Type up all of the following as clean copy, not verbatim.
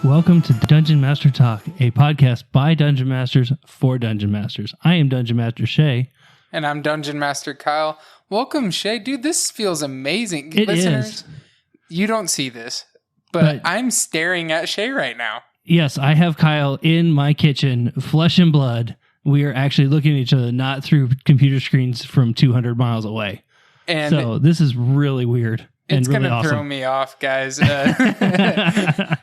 Welcome to Dungeon Master Talk, a podcast by Dungeon Masters for Dungeon Masters. I am Dungeon Master Shay. And I'm Dungeon Master Kyle. Welcome, Shay. Dude, this feels amazing. It Listeners, is. You don't see this, but I'm staring at Shay right now. Yes, I have Kyle in my kitchen, flesh and blood. We are actually looking at each other, not through computer screens from 200 miles away. And so this is really weird. It's really going to awesome. throw me off, guys.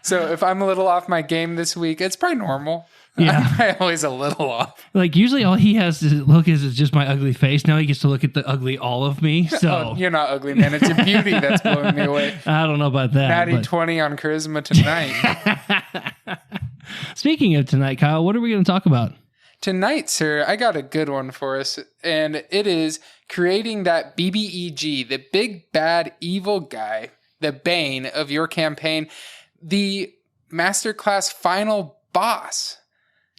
So if I'm a little off my game this week, it's probably normal. Yeah. I'm always a little off. Like, usually all he has to look is just my ugly face. Now he gets to look at the ugly all of me. So You're not ugly, man. It's your beauty that's blowing me away. I don't know about that. Natty 20 on charisma tonight. Speaking of tonight, Kyle, what are we going to talk about? Tonight, sir, I got a good one for us, and it is creating that BBEG, the big, bad, evil guy, the bane of your campaign, the masterclass final boss.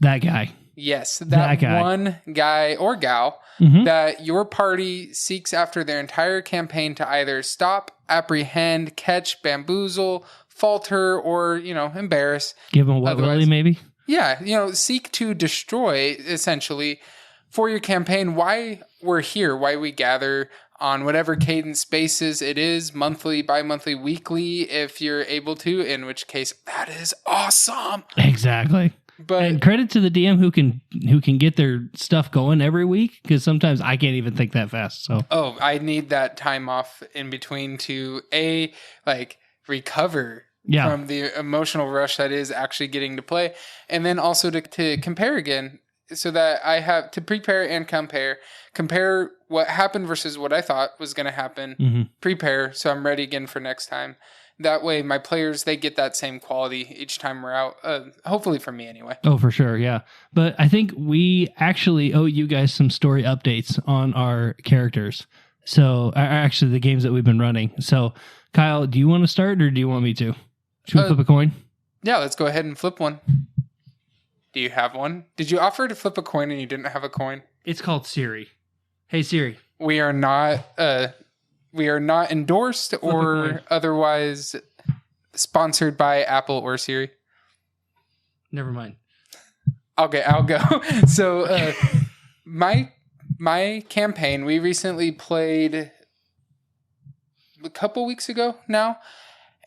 That guy. Yes, that guy. One guy or gal that your party seeks after their entire campaign to either stop, apprehend, catch, bamboozle, falter, or, embarrass. Give them what, really, maybe? Yeah, seek to destroy, essentially, for your campaign, why we're here, why we gather on whatever cadence basis it is, monthly, bi-monthly, weekly, if you're able to, in which case, that is awesome. Exactly. And credit to the DM who can get their stuff going every week, because sometimes I can't even think that fast. So I need that time off in between to, recover from the emotional rush that is actually getting to play. And then also to compare again, so that I have to prepare and compare what happened versus what I thought was going to happen, prepare so I'm ready again for next time. That way my players, they get that same quality each time we're out, hopefully from me anyway. Oh, for sure, yeah. But I think we actually owe you guys some story updates on our characters. So actually the games that we've been running. So Kyle, do you want to start or do you want me to? Should we flip a coin? Yeah, let's go ahead and flip one. Do you have one? Did you offer to flip a coin and you didn't have a coin? It's called Siri. Hey, Siri. We are not endorsed or otherwise sponsored by Apple or Siri. Never mind. Okay, I'll go. So my campaign, we recently played a couple weeks ago now.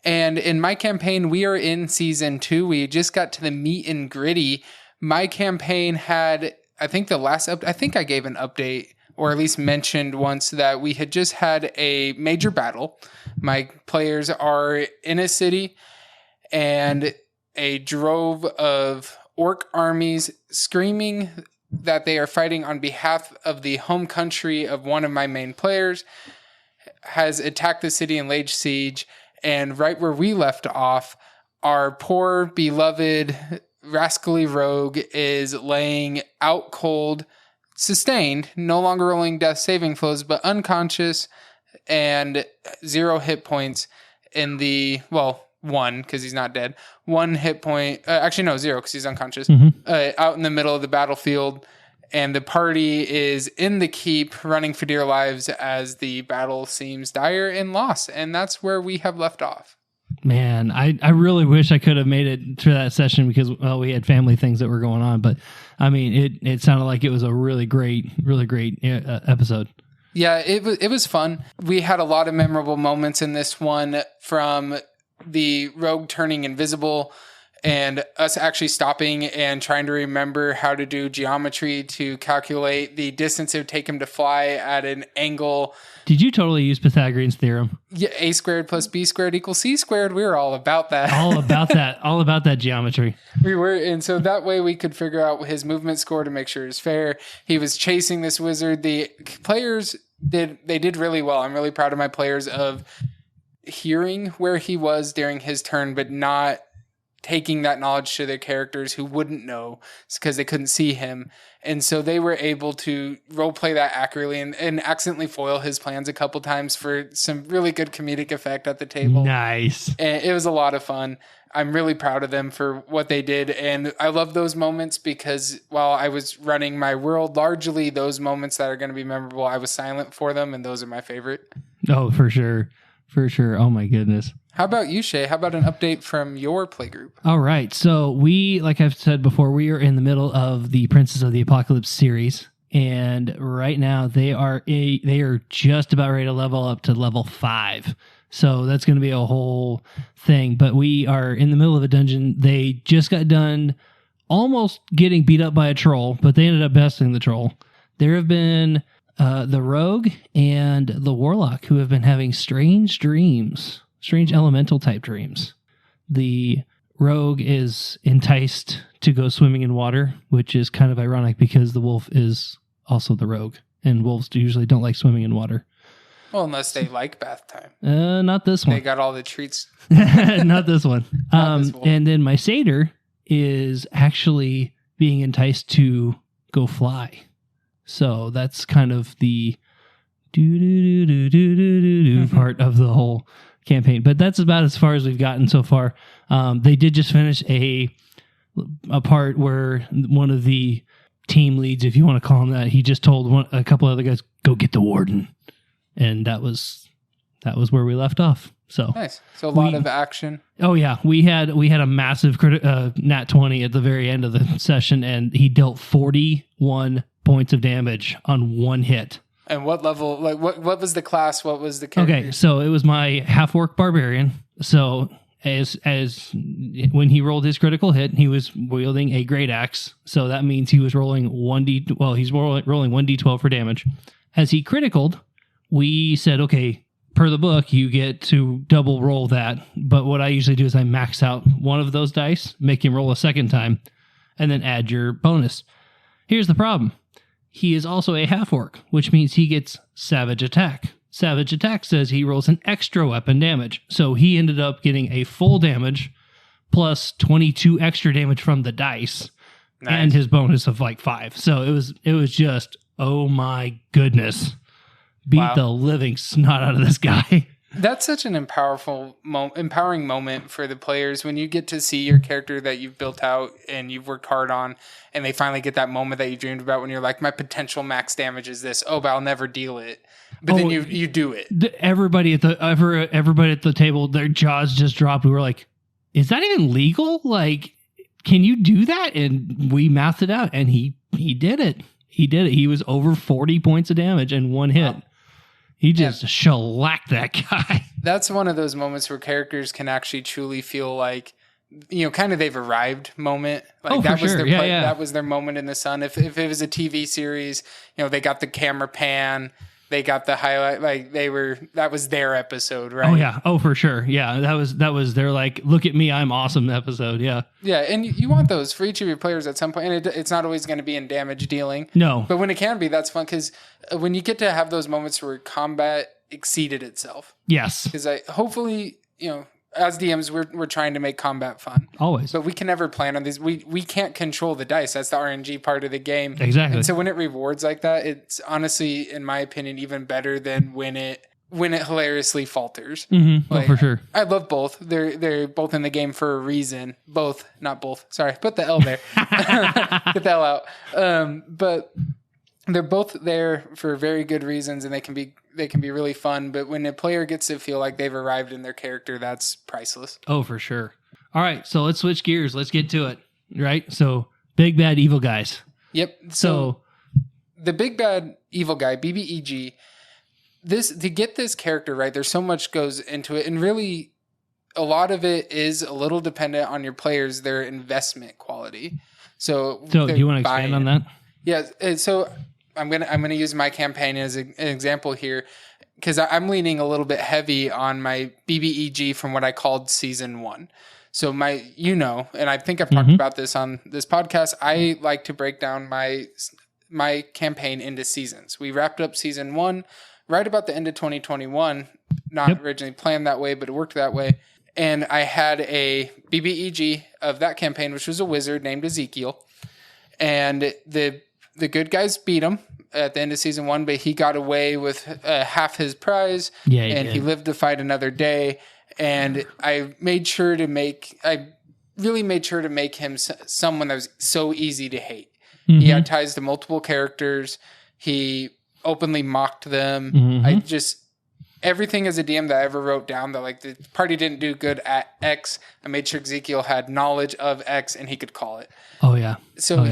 And in my campaign, we are in season 2. We just got to the meat and gritty. My campaign had, I think I gave an update, or at least mentioned once, that we had just had a major battle. My players are in a city, and a drove of orc armies screaming that they are fighting on behalf of the home country of one of my main players has attacked the city and laid siege. And right where we left off, our poor, beloved, rascally rogue is laying out cold, sustained, no longer rolling death saving throws, but unconscious and 0 hit points in the, 1, because he's not dead. 1 hit point, 0, because he's unconscious, out in the middle of the battlefield. And the party is in the keep, running for dear lives as the battle seems dire and lost. And that's where we have left off. Man, I really wish I could have made it through that session because, we had family things that were going on. But, I mean, it sounded like it was a really great episode. Yeah, it was fun. We had a lot of memorable moments in this one, from the rogue turning invisible and us actually stopping and trying to remember how to do geometry to calculate the distance it would take him to fly at an angle. Did you totally use Pythagorean's theorem? Yeah, a squared plus b squared equals c squared. We were all about that. All about that geometry. We were, and so that way we could figure out his movement score to make sure it's fair. He was chasing this wizard. The players did really well. I'm really proud of my players of hearing where he was during his turn, but not taking that knowledge to their characters who wouldn't know because they couldn't see him. And so they were able to roleplay that accurately and accidentally foil his plans a couple times for some really good comedic effect at the table. Nice. And it was a lot of fun. I'm really proud of them for what they did. And I love those moments because while I was running my world, largely those moments that are going to be memorable, I was silent for them. And those are my favorite. Oh, for sure. For sure. Oh my goodness. How about you, Shay? How about an update from your playgroup? All right. So we, like I've said before, we are in the middle of the Princess of the Apocalypse series. And right now they are just about ready to level up to level 5. So that's going to be a whole thing. But we are in the middle of a dungeon. They just got done almost getting beat up by a troll, but they ended up besting the troll. There have been the rogue and the warlock who have been having strange dreams, strange elemental type dreams. The rogue is enticed to go swimming in water, which is kind of ironic because the wolf is also the rogue, and wolves usually don't like swimming in water. Well, unless they like bath time. Not this one. They got all the treats. Not this one. Not this one. And then my satyr is actually being enticed to go fly. So that's kind of the part of the whole campaign. But that's about as far as we've gotten so far. They did just finish a part where one of the team leads, if you want to call him that, he just told a couple other guys, go get the warden. And that was where we left off. So nice. So a lot of action. Oh yeah, we had a massive nat 20 at the very end of the session, and he dealt 41 points of damage on one hit. And what level? Like what was the class? What was the character? Okay, so it was my half-orc barbarian. So as when he rolled his critical hit, he was wielding a great axe. So that means he was rolling he's rolling 1d12 for damage. As he criticaled, we said, okay, per the book, you get to double roll that. But what I usually do is I max out one of those dice, make him roll a second time, and then add your bonus. Here's the problem. He is also a half-orc, which means he gets Savage Attack. Savage Attack says he rolls an extra weapon damage. So he ended up getting a full damage plus 22 extra damage from the dice. Nice. And his bonus of like 5. So it was just, oh my goodness. Beat the living snot out of this guy. That's such an empowering moment for the players when you get to see your character that you've built out and you've worked hard on, and they finally get that moment that you dreamed about when you're like, my potential max damage is this. Oh, but I'll never deal it. But then you do it. Everybody at the table, their jaws just dropped. We were like, is that even legal? Like, can you do that? And we mathed it out, and he did it. He did it. He was over 40 points of damage in one hit. Wow. He just shellacked that guy. That's one of those moments where characters can actually truly feel like, kind of they've arrived moment. Like that was sure. That was their moment in the sun. If it was a TV series, they got the camera pan, they got the highlight, like that was their episode, right? Oh yeah. Oh, for sure. Yeah. That was their like, look at me, I'm awesome episode. Yeah. Yeah. And you want those for each of your players at some point. And it's not always going to be in damage dealing. No. But when it can be, that's fun. Cause when you get to have those moments where combat exceeded itself. Yes. Cause hopefully, as DMs, we're trying to make combat fun. Always. But we can never plan on these. We can't control the dice. That's the RNG part of the game. Exactly. And so when it rewards like that, it's honestly, in my opinion, even better than when it hilariously falters. Mm-hmm. Like, for sure. I love both. They're both in the game for a reason. Both, not both. Sorry, put the L there. Get the L out. But they're both there for very good reasons, and they can be really fun. But when a player gets to feel like they've arrived in their character, that's priceless. Oh, for sure. All right, so let's switch gears. Let's get to it. Right? So, big bad evil guys. Yep. So the big bad evil guy, BBEG. To get this character right, there's so much goes into it, and really, a lot of it is a little dependent on your players, their investment quality. So do you want to expand on that? Yeah. So I'm gonna use my campaign as an example here, because I'm leaning a little bit heavy on my BBEG from what I called season 1. So and I think I've talked about this on this podcast. I like to break down my campaign into seasons. We wrapped up season 1 right about the end of 2021. Not originally planned that way, but it worked that way. And I had a BBEG of that campaign, which was a wizard named Ezekiel. And the good guys beat him at the end of season 1, but he got away with half his prize. Yeah, he lived to fight another day. And I really made sure to make him someone that was so easy to hate. Mm-hmm. He had ties to multiple characters. He openly mocked them. Mm-hmm. everything as a DM that I ever wrote down that like the party didn't do good at X, I made sure Ezekiel had knowledge of X and he could call it. Oh yeah. So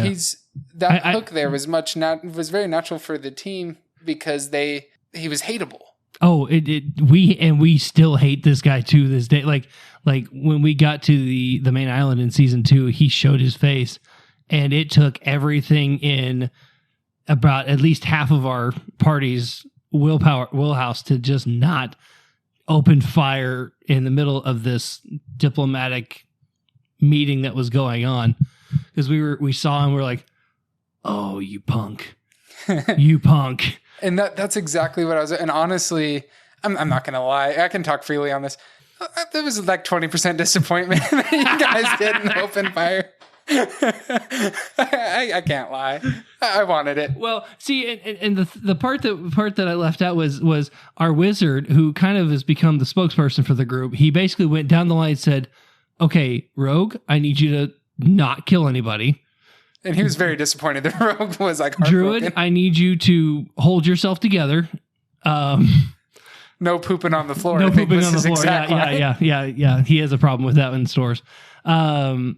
that hook there was was very natural for the team because he was hateable. Oh, we still hate this guy to this day. Like when we got to the main island in season 2, he showed his face, and it took everything in about at least half of our party's wheelhouse to just not open fire in the middle of this diplomatic meeting that was going on, because we saw him, we're like, oh, you punk, you punk. And that's exactly what I was. And honestly, I'm not going to lie. I can talk freely on this. There was like 20% disappointment that you guys didn't open fire. I can't lie. I wanted it. Well, see, and the part that I left out was our wizard, who kind of has become the spokesperson for the group. He basically went down the line and said, okay, Rogue, I need you to not kill anybody. And he was very disappointed. The Rogue was like, Druid, I need you to hold yourself together. No pooping on the floor. No pooping on the floor. Yeah. He has a problem with that in stores. And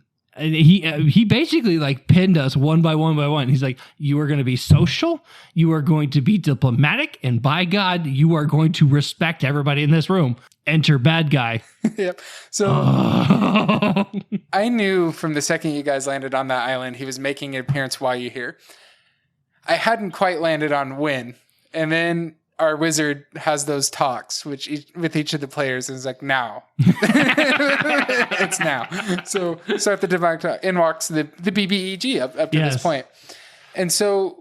he basically like pinned us one by one. He's like, you are going to be social, you are going to be diplomatic, and by God, you are going to respect everybody in this room. Enter bad guy. Yep. So I knew from the second you guys landed on that island, he was making an appearance while you're here. I hadn't quite landed on when. And then our wizard has those talks with each of the players, and is like, now. It's now. So at the divine talk, in walks the BBEG up to this point. And so,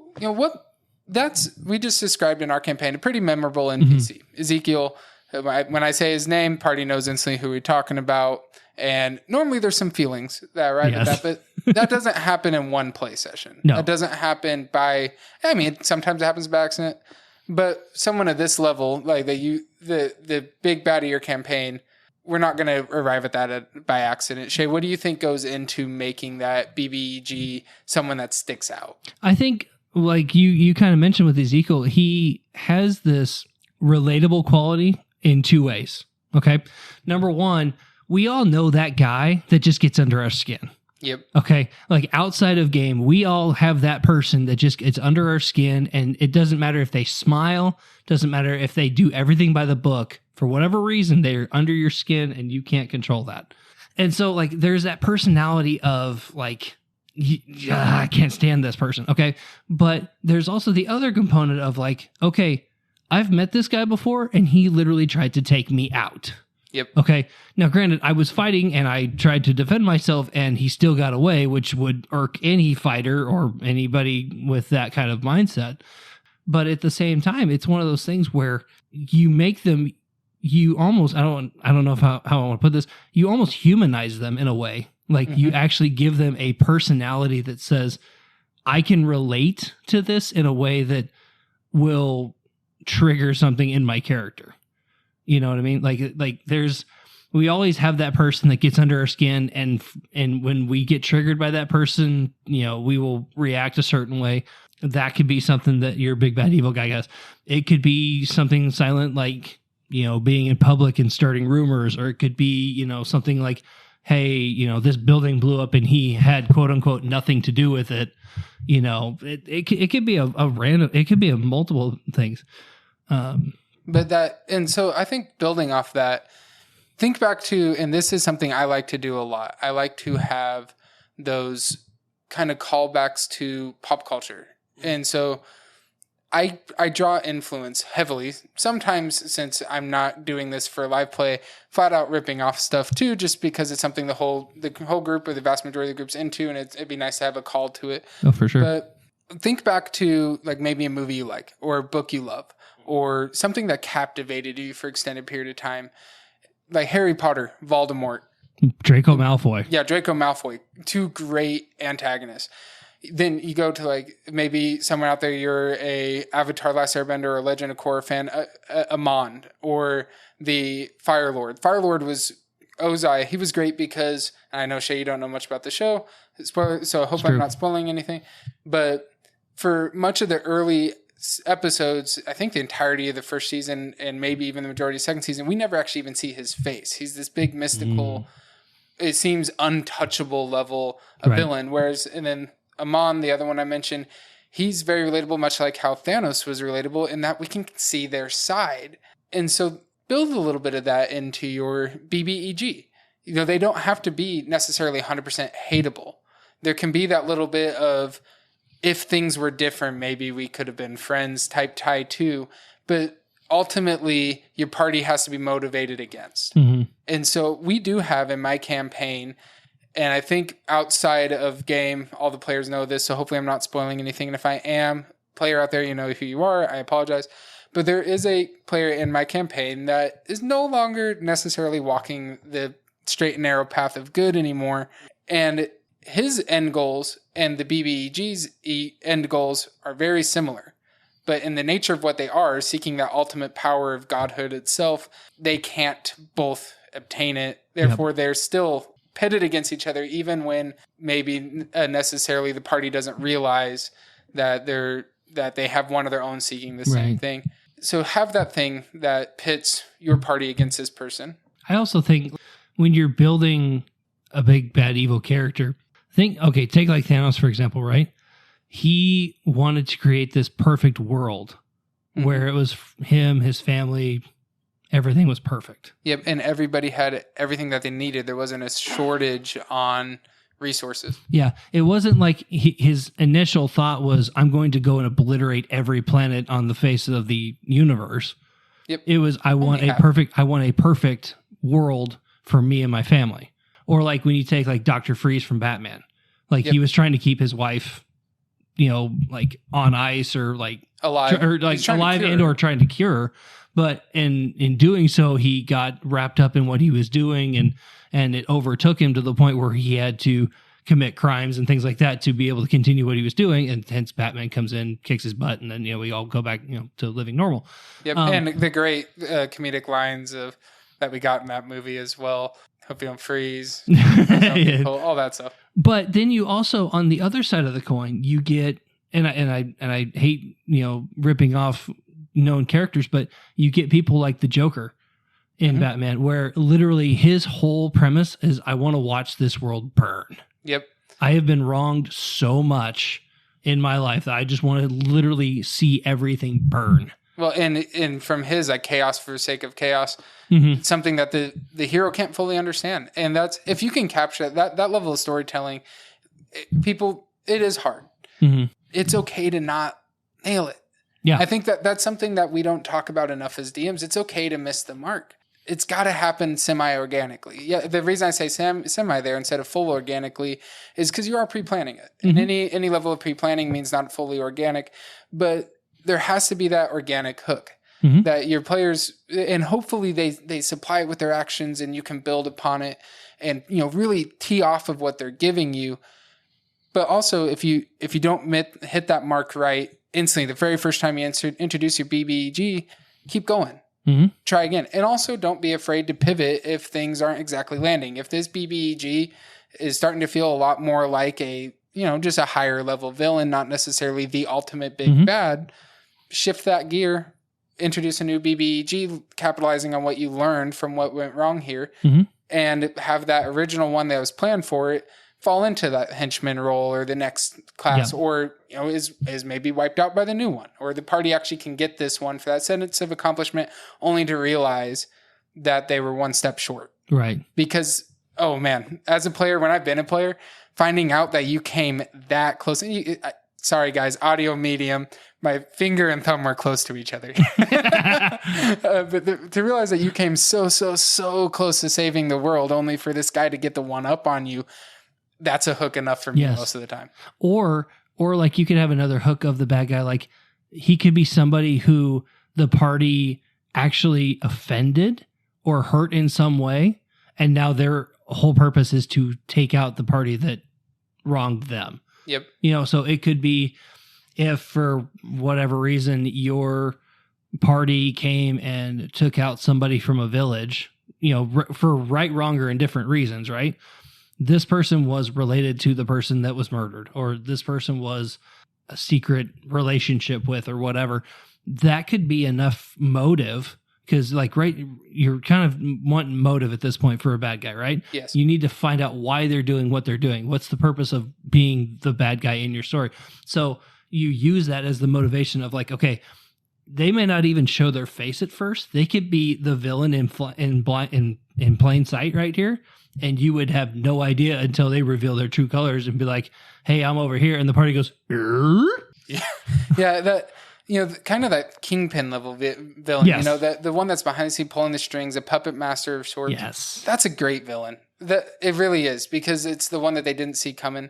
we just described in our campaign a pretty memorable NPC. Ezekiel, when I say his name, party knows instantly who we're talking about. And normally there's some feelings that arrive at that, but that doesn't happen in one play session. No. That doesn't happen sometimes it happens by accident. But someone at this level, like the big bad of your campaign, we're not going to arrive at that by accident. Shay, what do you think goes into making that BBEG someone that sticks out? I think, like you kind of mentioned with Ezekiel, he has this relatable quality in 2 ways. Okay. Number one, we all know that guy that just gets under our skin. Yep. Okay. Like outside of game, we all have that person that just gets under our skin, and it doesn't matter if they smile, doesn't matter if they do everything by the book. For whatever reason, they're under your skin and you can't control that. And so like there's that personality of like, I can't stand this person. Okay. But there's also the other component of like, okay, I've met this guy before and he literally tried to take me out. Yep. Okay. Now, granted, I was fighting and I tried to defend myself and he still got away, which would irk any fighter or anybody with that kind of mindset. But at the same time, it's one of those things where you make them, you almost, I don't know how I want to put this, you almost humanize them in a way. Like you actually give them a personality that says, I can relate to this in a way that will trigger something in my character. You know what I mean? Like we always have that person that gets under our skin, and when we get triggered by that person, we will react a certain way. That could be something that your big bad evil guy does. It could be something silent, like, being in public and starting rumors, or it could be, something like, hey, this building blew up and he had quote unquote nothing to do with it. It could be a random, it could be a multiple things. And so I think building off that, think back to, and this is something I like to do a lot. I like to have those kind of callbacks to pop culture. And so I draw influence heavily, sometimes since I'm not doing this for live play, flat out ripping off stuff too, just because it's something the whole group or the vast majority of the group's into, and it'd be nice to have a call to it. Oh, for sure. But think back to like maybe a movie you like, or a book you love, or something that captivated you for extended period of time, like Harry Potter, Voldemort, Draco Malfoy. Yeah, Draco Malfoy, 2 great antagonists. Then you go to like maybe somewhere out there, you're a Avatar: Last Airbender or Legend of Korra fan, Amon, or the Fire Lord. Fire Lord was Ozai. He was great because, I know Shay, you don't know much about the show, so I hope I'm not spoiling anything. But for much of the early episodes, I think the entirety of the first season and maybe even the majority of the second season, we never actually even see his face. He's this big mystical, it seems untouchable level of villain. Whereas, and then Amon, the other one I mentioned, he's very relatable, much like how Thanos was relatable in that we can see their side. And so build a little bit of that into your BBEG. You know, they don't have to be necessarily 100% hateable. There can be that little bit of, if things were different, maybe we could have been friends type tie too. But ultimately, your party has to be motivated against. And so we do have in my campaign, and I think outside of game, all the players know this, so hopefully I'm not spoiling anything. And if I am, player out there, you know who you are, I apologize. But there is a player in my campaign that is no longer necessarily walking the straight and narrow path of good anymore. And his end goals and the BBEG's end goals are very similar. But in the nature of what they are, seeking that ultimate power of godhood itself, they can't both obtain it. Therefore, they're still pitted against each other, even when maybe necessarily the party doesn't realize that they have one of their own seeking the same thing. So have that thing that pits your party against this person. I also think when you're building a big, bad, evil character, take like Thanos, for example, right? He wanted to create this perfect world where it was him, his family, everything was perfect. Yep, and everybody had everything that they needed. There wasn't a shortage on resources. Yeah, it wasn't like his initial thought was, I'm going to go and obliterate every planet on the face of the universe. Yep. It was, I want a perfect world for me and my family. Or like when you take like Dr. Freeze from Batman, like he was trying to keep his wife, you know, like on ice or like alive, or trying to cure her. But in doing so, he got wrapped up in what he was doing, and it overtook him to the point where he had to commit crimes and things like that to be able to continue what he was doing. And hence Batman comes in, kicks his butt, and then, you know, we all go back, you know, to living normal. Yep. And the great comedic lines that we got in that movie as well. Hope you don't freeze. All that stuff. But then you also, on the other side of the coin, you get, and I hate, you know, ripping off known characters, but you get people like the Joker in Batman, where literally his whole premise is, I want to watch this world burn. Yep. I have been wronged so much in my life that I just want to literally see everything burn. Well, and from his like chaos for the sake of chaos, something that the hero can't fully understand. And that's, if you can capture that level of storytelling, it is hard. It's okay to not nail it. Yeah. I think that's something that we don't talk about enough as DMs. It's okay to miss the mark. It's got to happen semi-organically. Yeah, the reason I say semi there instead of full organically is because you are pre-planning it. And any level of pre-planning means not fully organic, but there has to be that organic hook that your players, and hopefully they supply it with their actions, and you can build upon it and, you know, really tee off of what they're giving you. But also, if you don't hit that mark right instantly, the very first time you introduce your BBEG, keep going. Try again. And also don't be afraid to pivot if things aren't exactly landing. If this BBEG is starting to feel a lot more like a, you know, just a higher level villain, not necessarily the ultimate big bad, shift that gear, introduce a new BBEG, capitalizing on what you learned from what went wrong here, and have that original one that was planned for it fall into that henchman role or the next class, or, you know, is maybe wiped out by the new one, or the party actually can get this one for that sense of accomplishment, only to realize that they were one step short. Right. Because, oh man, as a player, when I've been a player, finding out that you came that close, and sorry guys, audio medium, my finger and thumb were close to each other. But to realize that you came so close to saving the world, only for this guy to get the one up on you, that's a hook enough for me most of the time. Or like you could have another hook of the bad guy. Like he could be somebody who the party actually offended or hurt in some way. And now their whole purpose is to take out the party that wronged them. Yep. You know, so it could be if for whatever reason your party came and took out somebody from a village, you know, for right, wrong, or indifferent reasons, right? This person was related to the person that was murdered, or this person was a secret relationship with or whatever, that could be enough motive. Because, like, right, you're kind of wanting motive at this point for a bad guy, right? Yes. You need to find out why they're doing what they're doing. What's the purpose of being the bad guy in your story? So you use that as the motivation of, like, okay, they may not even show their face at first. They could be the villain in plain sight right here, and you would have no idea until they reveal their true colors and be like, "Hey, I'm over here," and the party goes, Yeah, that. Kind of that kingpin level villain, Yes. the one that's behind the scene pulling the strings, a puppet master of sorts. Yes. That's a great villain. It really is, because it's the one that they didn't see coming.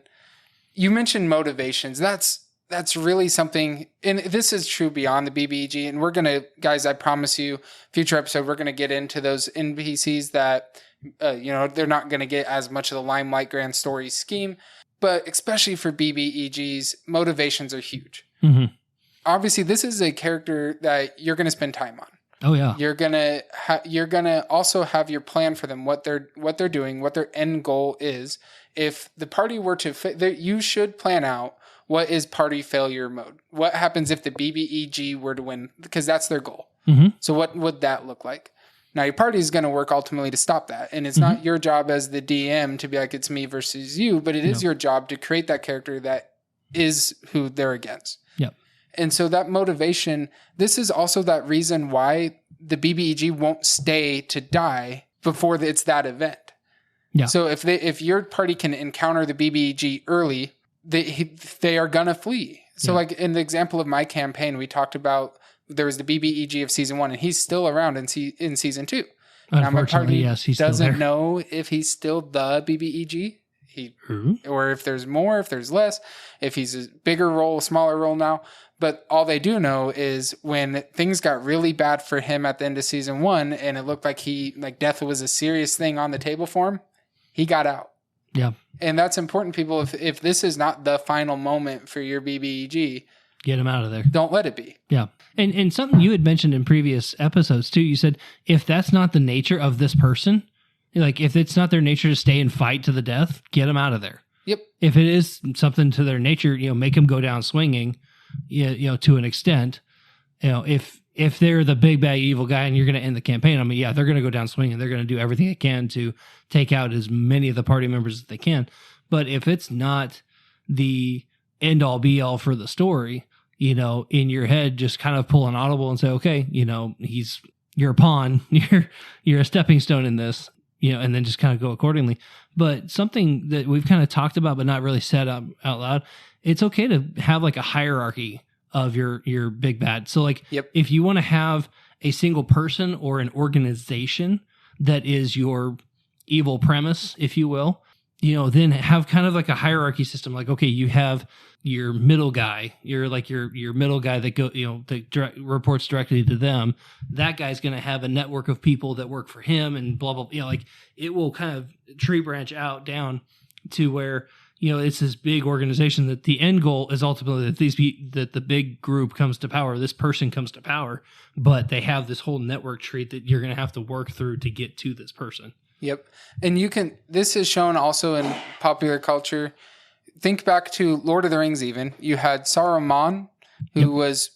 You mentioned motivations. That's really something, and this is true beyond the BBEG. And we're going to, guys, I promise you, future episode, we're going to get into those NPCs that, they're not going to get as much of the limelight grand story scheme. But especially for BBEGs, motivations are huge. Mm-hmm. Obviously, this is a character that you're going to spend time on. Oh yeah. You're gonna also have your plan for them, what they're doing, what their end goal is. If the party were to, you should plan out what is party failure mode. What happens if the BBEG were to win? Because that's their goal. Mm-hmm. So what would that look like? Now your party is going to work ultimately to stop that, and it's not your job as the DM to be like it's me versus you, but it is your job to create that character that is who they're against. Yep. And so that motivation, this is also that reason why the BBEG won't stay to die before it's that event. Yeah. So if your party can encounter the BBEG early, they are going to flee. So like in the example of my campaign, we talked about there was the BBEG of season 1, and he's still around in season 2. Now my party yes, doesn't know if he's still the BBEG. Or if there's more, if there's less, if he's a bigger role, smaller role now. But all they do know is when things got really bad for him at the end of season 1, and it looked like death was a serious thing on the table for him, he got out. Yeah. And that's important, people. If this is not the final moment for your BBEG, get him out of there. Don't let it be. Yeah. And something you had mentioned in previous episodes too, you said, if that's not the nature of this person, like if it's not their nature to stay and fight to the death, get them out of there. Yep. If it is something to their nature, make them go down swinging, to an extent. If they're the big bad evil guy and you're going to end the campaign, I mean, yeah, they're going to go down swinging. They're going to do everything they can to take out as many of the party members as they can. But if it's not the end all be all for the story, in your head, just kind of pull an audible and say, okay, you're a pawn, you're a stepping stone in this, and then just kind of go accordingly. But something that we've kind of talked about, but not really said out loud, it's okay to have like a hierarchy of your big bad. So like, if you want to have a single person or an organization that is your evil premise, if you will, then have kind of like a hierarchy system. Like, okay, you have your middle guy, your middle guy that reports directly to them. That guy's going to have a network of people that work for him and blah, blah, like it will kind of tree branch out down to where, it's this big organization that the end goal is ultimately that the big group comes to power, this person comes to power, but they have this whole network tree that you're going to have to work through to get to this person. Yep. And this is shown also in popular culture. Think back to Lord of the Rings even. You had Saruman, who was,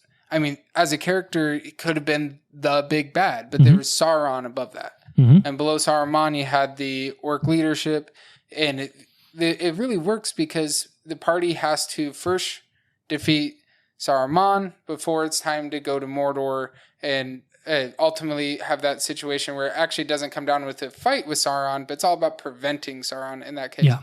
as a character, it could have been the big bad, but there was Sauron above that. And below Saruman, you had the orc leadership. And it really works because the party has to first defeat Saruman before it's time to go to Mordor and ultimately have that situation where it actually doesn't come down with a fight with Sauron, but it's all about preventing Sauron in that case. Yeah.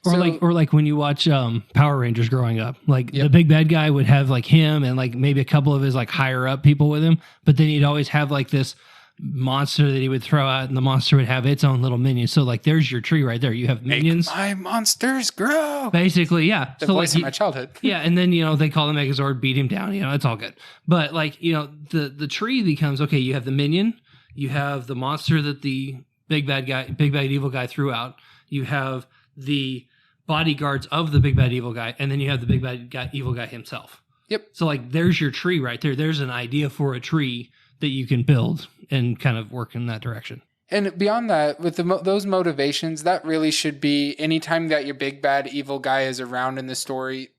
Or like when you watch Power Rangers growing up, like the big bad guy would have like him and like maybe a couple of his like higher up people with him, but then he'd always have like this monster that he would throw out, and the monster would have its own little minions. So like there's your tree right there. You have minions. Make my monsters grow. Basically, yeah. The voice of my childhood. Yeah, and then they call the Megazord, beat him down. It's all good. But like the tree becomes okay. You have the minion. You have the monster that the big bad evil guy threw out. You have the bodyguards of the big bad evil guy, and then you have the big bad evil guy himself. Yep. So like there's your tree right there. There's an idea for a tree that you can build and kind of work in that direction. And beyond that, with those motivations, that really should be anytime that your big bad evil guy is around in the story,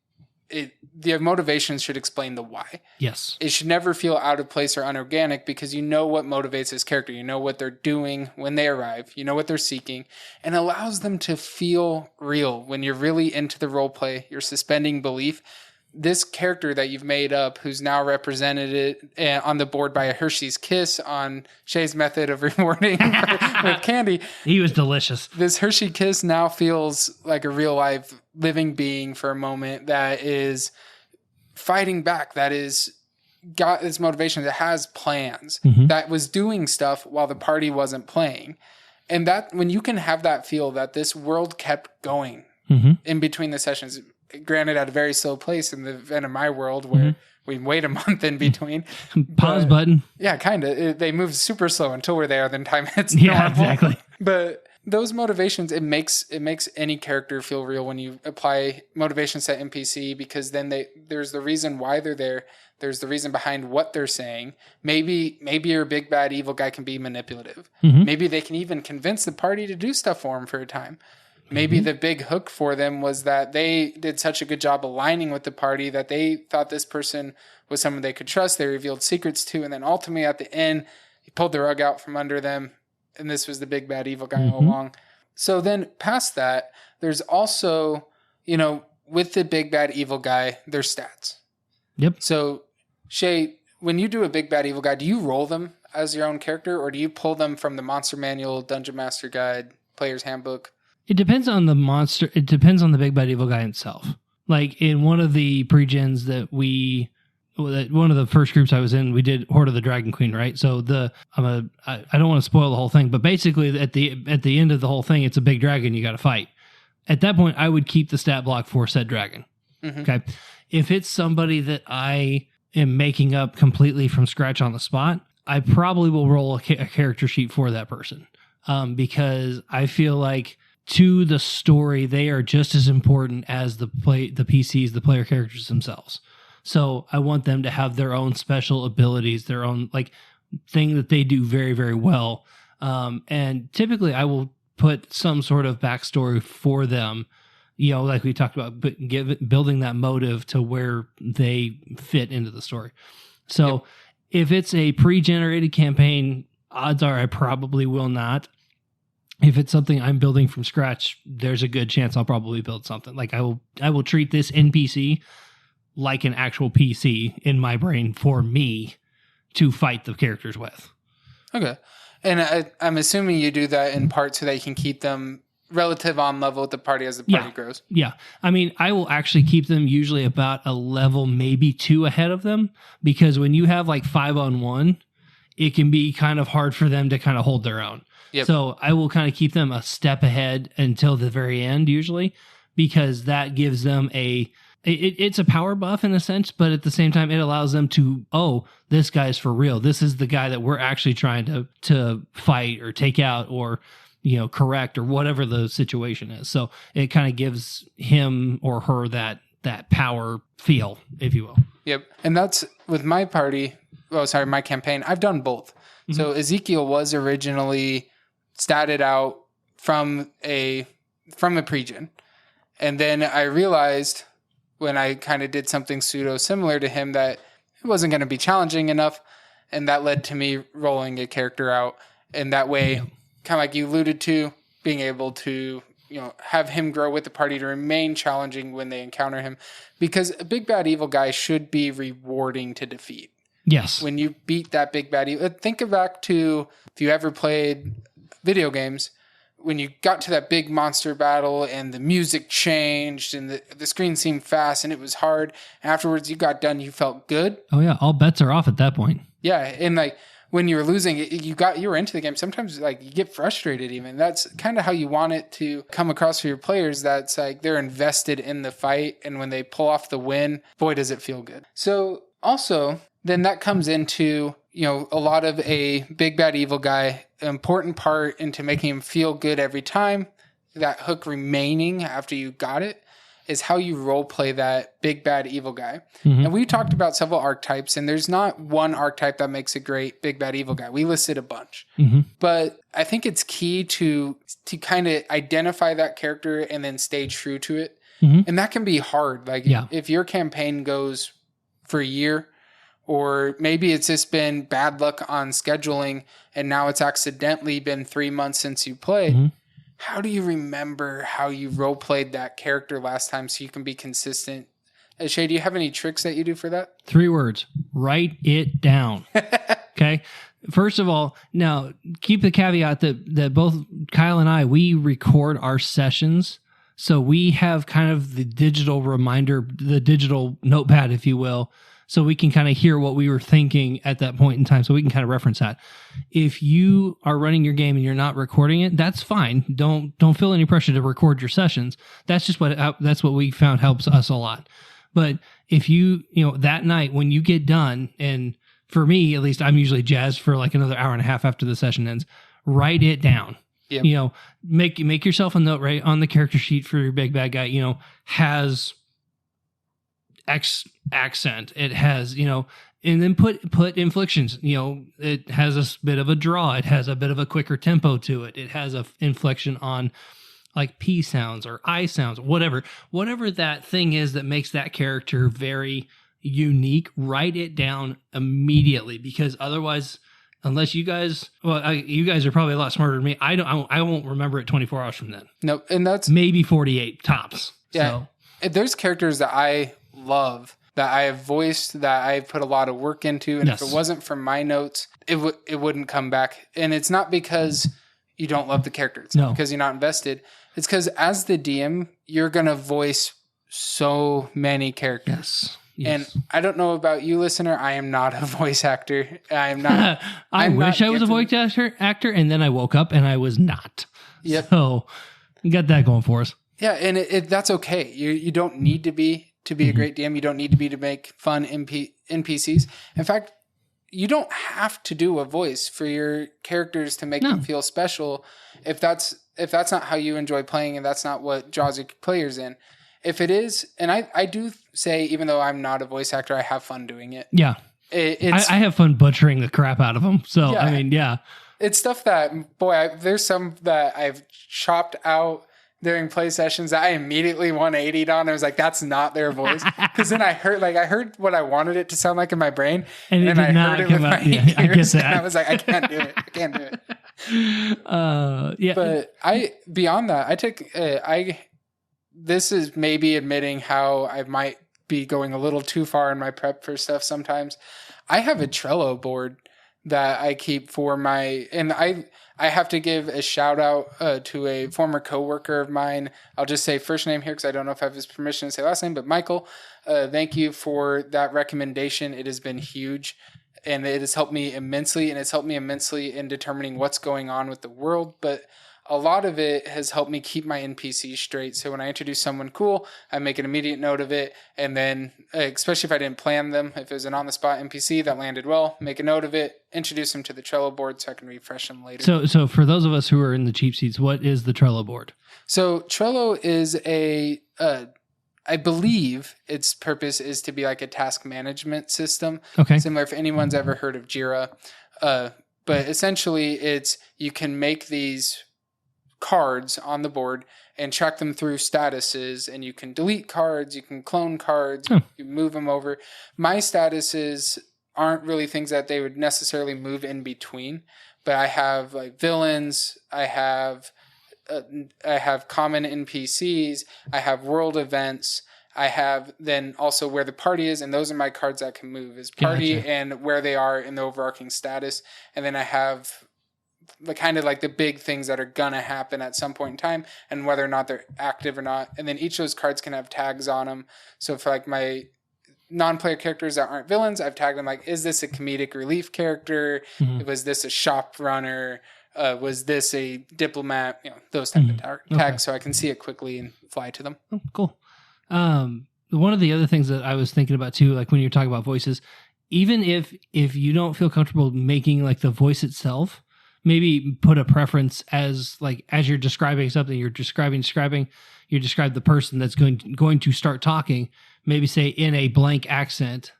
the motivations should explain the why. Yes. It should never feel out of place or unorganic because you know what motivates this character. You know what they're doing when they arrive. You know what they're seeking, and allows them to feel real. When you're really into the role play, you're suspending belief. This character that you've made up, who's now represented on the board by a Hershey's Kiss on Shay's method of rewarding with candy. He was delicious. This Hershey Kiss now feels like a real life living being for a moment that is fighting back, that is got its motivation, that has plans, that was doing stuff while the party wasn't playing. And that when you can have that feel that this world kept going in between the sessions, granted at a very slow pace in the event of my world where we wait a month in between. Pause button. Yeah, kind of. They move super slow until we're there, then time hits Yeah, normal. exactly. But those motivations, it makes any character feel real when you apply motivations to NPC, because then there's the reason why they're there. There's the reason behind what they're saying. Maybe your big bad evil guy can be manipulative. Maybe they can even convince the party to do stuff for him for a time. Maybe the big hook for them was that they did such a good job aligning with the party that they thought this person was someone they could trust. They revealed secrets to, and then ultimately at the end, he pulled the rug out from under them, and this was the big bad evil guy all along. So then past that, there's also, with the big bad evil guy, there's stats. Yep. So, Shay, when you do a big bad evil guy, do you roll them as your own character, or do you pull them from the Monster Manual, Dungeon Master Guide, Player's Handbook? It depends on the monster. It depends on the big bad evil guy itself. Like in one of the pre-gens one of the first groups I was in, we did Horde of the Dragon Queen, right? So I don't want to spoil the whole thing, but basically at the end of the whole thing, it's a big dragon you got to fight. At that point, I would keep the stat block for said dragon. Okay. If it's somebody that I am making up completely from scratch on the spot, I probably will roll a character sheet for that person. Because I feel like to the story, they are just as important as the PCs, the player characters themselves. So I want them to have their own special abilities, their own thing that they do very, very well. And typically I will put some sort of backstory for them, like we talked about, but building that motive to where they fit into the story. So if it's a pre-generated campaign, odds are I probably will not. If it's something I'm building from scratch, there's a good chance I'll probably build something. Like I will treat this NPC like an actual PC in my brain for me to fight the characters with. Okay. And I'm assuming you do that in part so that you can keep them relative on level with the party as the party grows. Yeah. I mean, I will actually keep them usually about a level, maybe 2 ahead of them, because when you have 5-on-1, it can be kind of hard for them to kind of hold their own. Yep. So I will kind of keep them a step ahead until the very end usually, because that gives them it's a power buff in a sense, but at the same time, it allows them to, this guy's for real. This is the guy that we're actually trying to fight or take out or, correct or whatever the situation is. So it kind of gives him or her that power feel, if you will. Yep. And that's with my party. My campaign. I've done both. So Ezekiel was originally statted out from a pre-gen. And then I realized when I kind of did something pseudo similar to him that it wasn't going to be challenging enough. And that led to me rolling a character out. And that way, kind of like you alluded to, being able to, have him grow with the party to remain challenging when they encounter him. Because a big bad evil guy should be rewarding to defeat. Yes. When you beat that big bad evil, think back to if you ever played video games, when you got to that big monster battle and the music changed and the screen seemed fast and it was hard. Afterwards, you got done, you felt good. Oh yeah, all bets are off at that point. Yeah, and when you were losing, you were into the game. Sometimes you get frustrated even. That's kind of how you want it to come across for your players. That's they're invested in the fight, and when they pull off the win, boy, does it feel good. So also, then that comes into, a lot of a big bad evil guy, an important part into making him feel good every time. That hook remaining after you got it is how you role play that big bad evil guy. And we talked about several archetypes, and there's not one archetype that makes a great big bad evil guy. We listed a bunch. But I think it's key to kind of identify that character and then stay true to it. And that can be hard. Like if your campaign goes for a year, or maybe it's just been bad luck on scheduling and now it's accidentally been 3 months since you played. How do you remember how you role played that character last time so you can be consistent? Shay, do you have any tricks that you do for that? 3 words. Write it down. Okay. First of all, now keep the caveat that both Kyle and I, we record our sessions. So we have kind of the digital reminder, the digital notepad, if you will. So we can kind of hear what we were thinking at that point in time. So we can kind of reference that. If you are running your game and you're not recording it, that's fine. Don't feel any pressure to record your sessions. That's just that's what we found helps us a lot. But if that night when you get done, and for me, at least I'm usually jazzed for like another hour and a half after the session ends, write it down. Yep. Make yourself a note right on the character sheet for your big bad guy, has X accent. It has, and then put inflections, it has a bit of a draw. It has a bit of a quicker tempo to it. It has a inflection on like P sounds or I sounds, whatever that thing is that makes that character very unique. Write it down immediately, because otherwise, unless you guys are probably a lot smarter than me. I won't remember it 24 hours from then. Nope. And that's maybe 48 tops. Yeah. So. There's characters that I love that I have voiced, that I've put a lot of work into. And if it wasn't for my notes, it wouldn't come back. And it's not because you don't love the character. It's not because you're not invested. It's because as the DM, you're going to voice so many characters. Yes. And I don't know about you, listener. I am not a voice actor. I am not. I wish I was a voice actor, and then I woke up and I was not. Yep. So you got that going for us. Yeah, and that's okay. You don't need to be a great DM. You don't need to be to make fun NPCs. In fact, you don't have to do a voice for your characters to make them feel special. If that's not how you enjoy playing, and that's not what draws your players in. If it is, and I do say, even though I'm not a voice actor, I have fun doing it. Yeah. I have fun butchering the crap out of them. So, yeah. I mean, yeah. It's stuff that, there's some that I've chopped out during play sessions that I immediately 180'd on. I was like, that's not their voice. Because then I heard what I wanted it to sound like in my brain. And then I heard it with my ears. I get that. And I was like, I can't do it. Yeah. But beyond that, this is maybe admitting how I might be going a little too far in my prep for stuff sometimes. I have a Trello board that I keep for and I have to give a shout out to a former coworker of mine. I'll just say first name here because I don't know if I have his permission to say last name, but Michael, thank you for that recommendation. It has been huge, and it has helped me immensely, and it's helped me immensely in determining what's going on with the world. But a lot of it has helped me keep my NPCs straight. So when I introduce someone cool, I make an immediate note of it. And then, especially if I didn't plan them, if it was an on-the-spot NPC that landed well, make a note of it, introduce them to the Trello board so I can refresh them later. So for those of us who are in the cheap seats, what is the Trello board? So Trello is I believe its purpose is to be like a task management system. Okay. Similar if anyone's ever heard of Jira. But essentially you can make these cards on the board and track them through statuses, and you can delete cards, you can clone cards, you move them over. My statuses aren't really things that they would necessarily move in between, but I have like villains, I have common NPCs, I have world events, I have then also where the party is, and those are my cards that can move is party and where they are in the overarching status. And then I have the kind of like the big things that are gonna happen at some point in time and whether or not they're active or not. And then each of those cards can have tags on them. So for like my non-player characters that aren't villains, I've tagged them like, is this a comedic relief character? Mm-hmm. Was this a shop runner? Was this a diplomat? Those type of tags, so I can see it quickly and fly to them. Oh, cool. One of the other things that I was thinking about too, like when you're talking about voices, even if you don't feel comfortable making like the voice itself, maybe put a preference as you're describing something, you describe the person that's going to start talking, maybe say in a blank accent.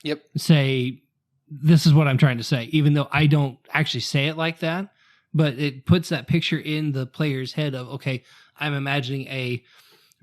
Yep. Say, this is what I'm trying to say, even though I don't actually say it like that, but it puts that picture in the player's head of, okay, I'm imagining a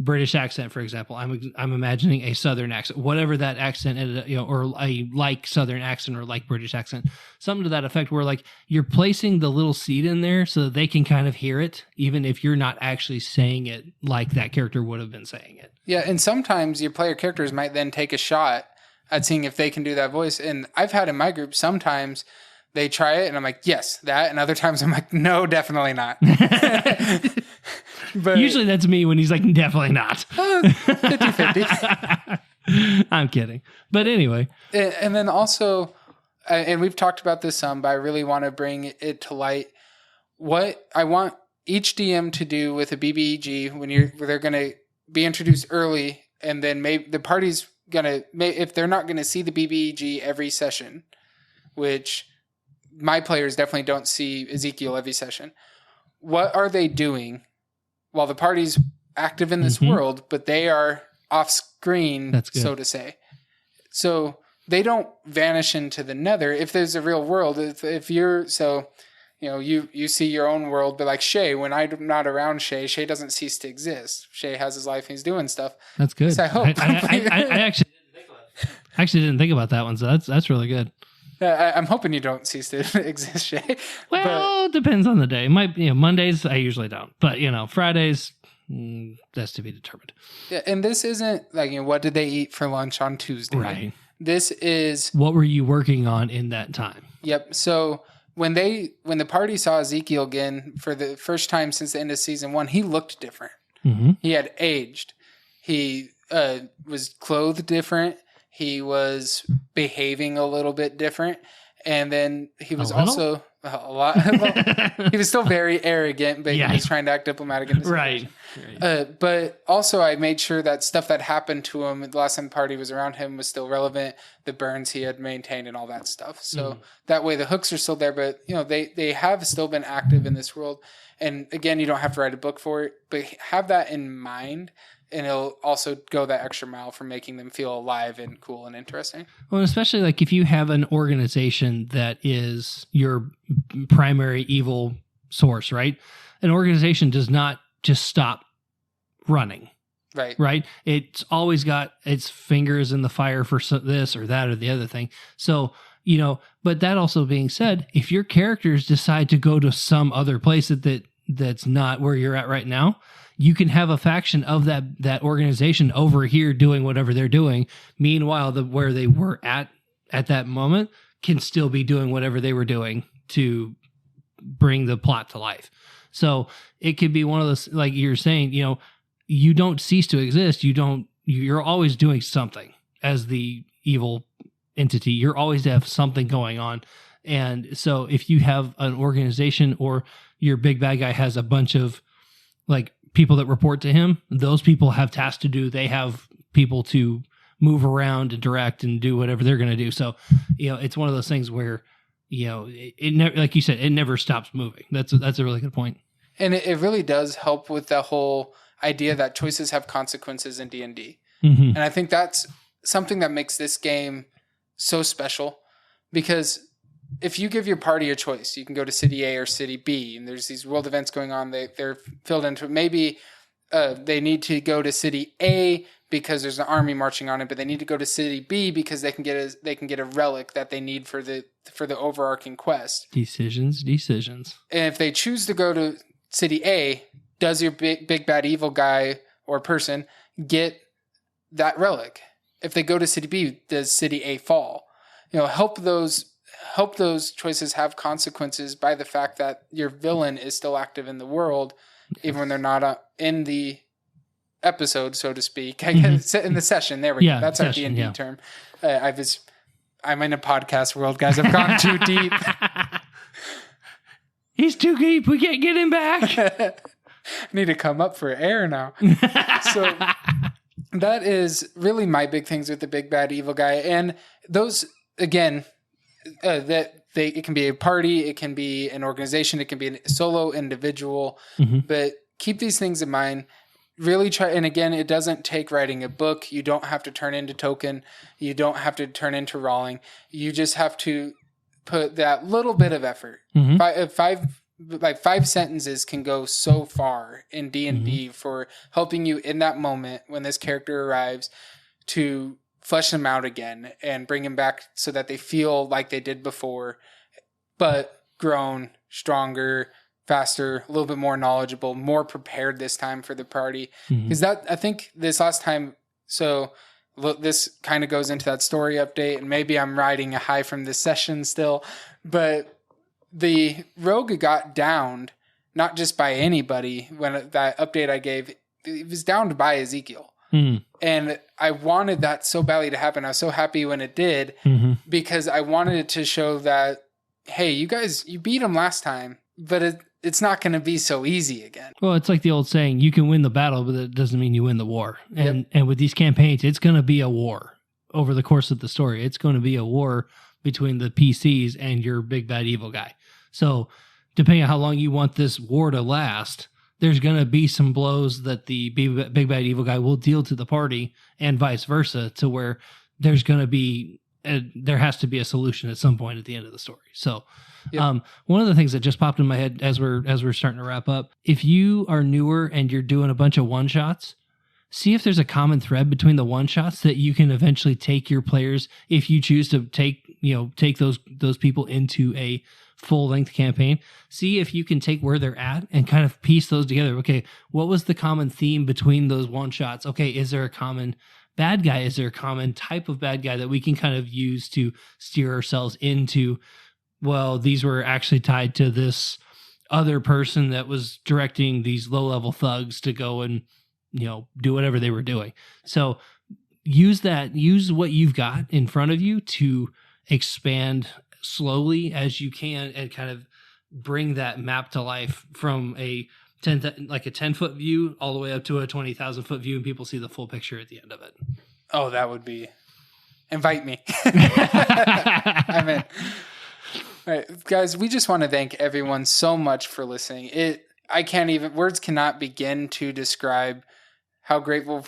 British accent, for example. I'm imagining a Southern accent, whatever that accent is, or a like Southern accent or like British accent, something to that effect, where like you're placing the little seed in there so that they can kind of hear it, even if you're not actually saying it like that character would have been saying it. Yeah, and sometimes your player characters might then take a shot at seeing if they can do that voice. And I've had in my group, sometimes they try it and I'm like, yes, that. And other times I'm like, no, definitely not. But usually that's me when he's like, definitely not. 50-50. I'm kidding. But anyway. And then also, and we've talked about this some, but I really want to bring it to light. What I want each DM to do with a BBEG when they're going to be introduced early, and then maybe the party's going to, if they're not going to see the BBEG every session, which my players definitely don't see Ezekiel every session. What are they doing while the party's active in this world, but they are off screen, so to say? So they don't vanish into the nether. If there's a real world, if you're, so, you see your own world, but like Shay, when I'm not around Shay doesn't cease to exist. Shay has his life and he's doing stuff. That's good. So I hope. I actually didn't think about that one, so that's really good. I'm hoping you don't cease to exist, Shay. Well, it depends on the day. Mondays I usually don't, but Fridays that's to be determined. Yeah, and this isn't like what did they eat for lunch on Tuesday? Right. This is what were you working on in that time? Yep. So when the party saw Ezekiel again for the first time since the end of season 1, he looked different. Mm-hmm. He had aged. He was clothed different. He was behaving a little bit different. And then he was also a lot. He was still very arrogant, but he was trying to act diplomatic in the situation. Right. But also I made sure that stuff that happened to him the last time the party was around him was still relevant. The burns he had maintained and all that stuff. So that way the hooks are still there, but they have still been active in this world. And again, you don't have to write a book for it, but have that in mind. And it'll also go that extra mile for making them feel alive and cool and interesting. Well, especially like if you have an organization that is your primary evil source, right? An organization does not just stop running. Right. It's always got its fingers in the fire for this or that or the other thing. So, but that also being said, if your characters decide to go to some other place that's not where you're at right now, you can have a faction of that organization over here doing whatever they're doing. Meanwhile, where they were at that moment can still be doing whatever they were doing to bring the plot to life. So it could be one of those, like you're saying, you don't cease to exist. You're always doing something as the evil entity. You're always have something going on. And so if you have an organization or your big bad guy has a bunch of like people that report to him, those people have tasks to do. They have people to move around and direct and do whatever they're going to do. So, it's one of those things where, it never, like you said, it never stops moving. That's a really good point. And it really does help with the whole idea that choices have consequences in D&D. Mm-hmm. And I think that's something that makes this game so special, because if you give your party a choice, you can go to city A or city B, and there's these world events going on. They're filled into maybe they need to go to city A because there's an army marching on it, but they need to go to city B because they can get a relic that they need for the overarching quest. Decisions. And if they choose to go to city A, does your big bad evil guy or person get that relic? If they go to city B, does city A fall? Help those choices have consequences by the fact that your villain is still active in the world, even when they're not in the episode, so to speak. I guess in the session. There we go. That's our D&D term. I'm in a podcast world, guys. I've gone too deep. He's too deep. We can't get him back. I need to come up for air now. So that is really my big things with the big bad evil guy. And those, again, it can be a party, it can be an organization, it can be a solo individual, but keep these things in mind. Really try, and again, it doesn't take writing a book. You don't have to turn into Token. You don't have to turn into Rawling. You just have to put that little bit of effort. 5 like 5 sentences can go so far in D&D for helping you in that moment when this character arrives to flesh them out again and bring them back so that they feel like they did before, but grown, stronger, faster, a little bit more knowledgeable, more prepared this time for the party. Because that, I think this last time, so look, this kind of goes into that story update, and maybe I'm riding a high from this session still, but the rogue got downed, not just by anybody. When that update I gave, it was downed by Ezekiel. And I wanted that so badly to happen. I was so happy when it did because I wanted it to show that, hey, you guys, you beat him last time, but it's not going to be so easy again. Well, it's like the old saying, you can win the battle, but that doesn't mean you win the war. And with these campaigns, it's going to be a war over the course of the story. It's going to be a war between the PCs and your big bad evil guy. So depending on how long you want this war to last, there's going to be some blows that the big bad evil guy will deal to the party and vice versa, to where there's going to be, there has to be a solution at some point at the end of the story. So one of the things that just popped in my head as we're starting to wrap up, if you are newer and you're doing a bunch of one shots, see if there's a common thread between the one shots that you can eventually take your players, if you choose to take those people into a full-length campaign. See if you can take where they're at and kind of piece those together. Okay, what was the common theme between those one-shots? Okay, is there a common bad guy? Is there a common type of bad guy that we can kind of use to steer ourselves into, well, these were actually tied to this other person that was directing these low-level thugs to go and, do whatever they were doing. So use what you've got in front of you to expand slowly as you can and kind of bring that map to life from a 10-foot view all the way up to a 20,000-foot view, and people see the full picture at the end of it. Oh, that would be... Invite me. I'm in. All right, guys, we just want to thank everyone so much for listening. Words cannot begin to describe how grateful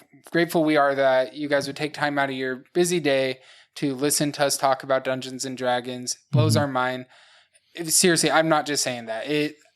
we are that you guys would take time out of your busy day to listen to us talk about Dungeons and Dragons. Blows our mind. Seriously, I'm not just saying that.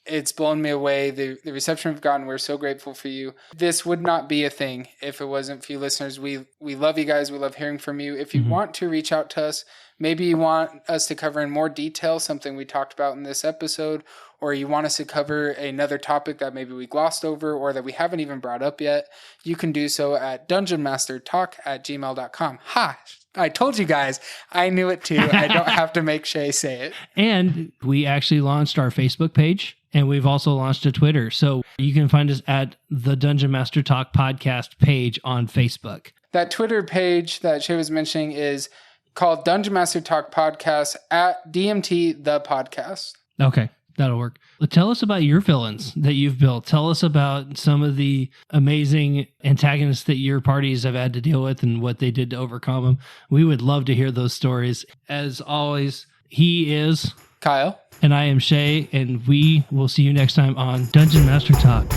It's blown me away. The reception we've gotten, we're so grateful for you. This would not be a thing if it wasn't for you listeners. We love you guys. We love hearing from you. If you want to reach out to us, maybe you want us to cover in more detail something we talked about in this episode, or you want us to cover another topic that maybe we glossed over or that we haven't even brought up yet, you can do so at dungeonmastertalk@gmail.com. Ha! I told you guys. I knew it too. I don't have to make Shay say it. And we actually launched our Facebook page, and we've also launched a Twitter. So you can find us at the Dungeon Master Talk podcast page on Facebook. That Twitter page that Shay was mentioning is called Dungeon Master Talk Podcast at DMT the Podcast. Okay. That'll work. Tell us about your villains that you've built. Tell us about some of the amazing antagonists that your parties have had to deal with and what they did to overcome them. We would love to hear those stories. As always, he is Kyle. And I am Shay, and we will see you next time on Dungeon Master Talk.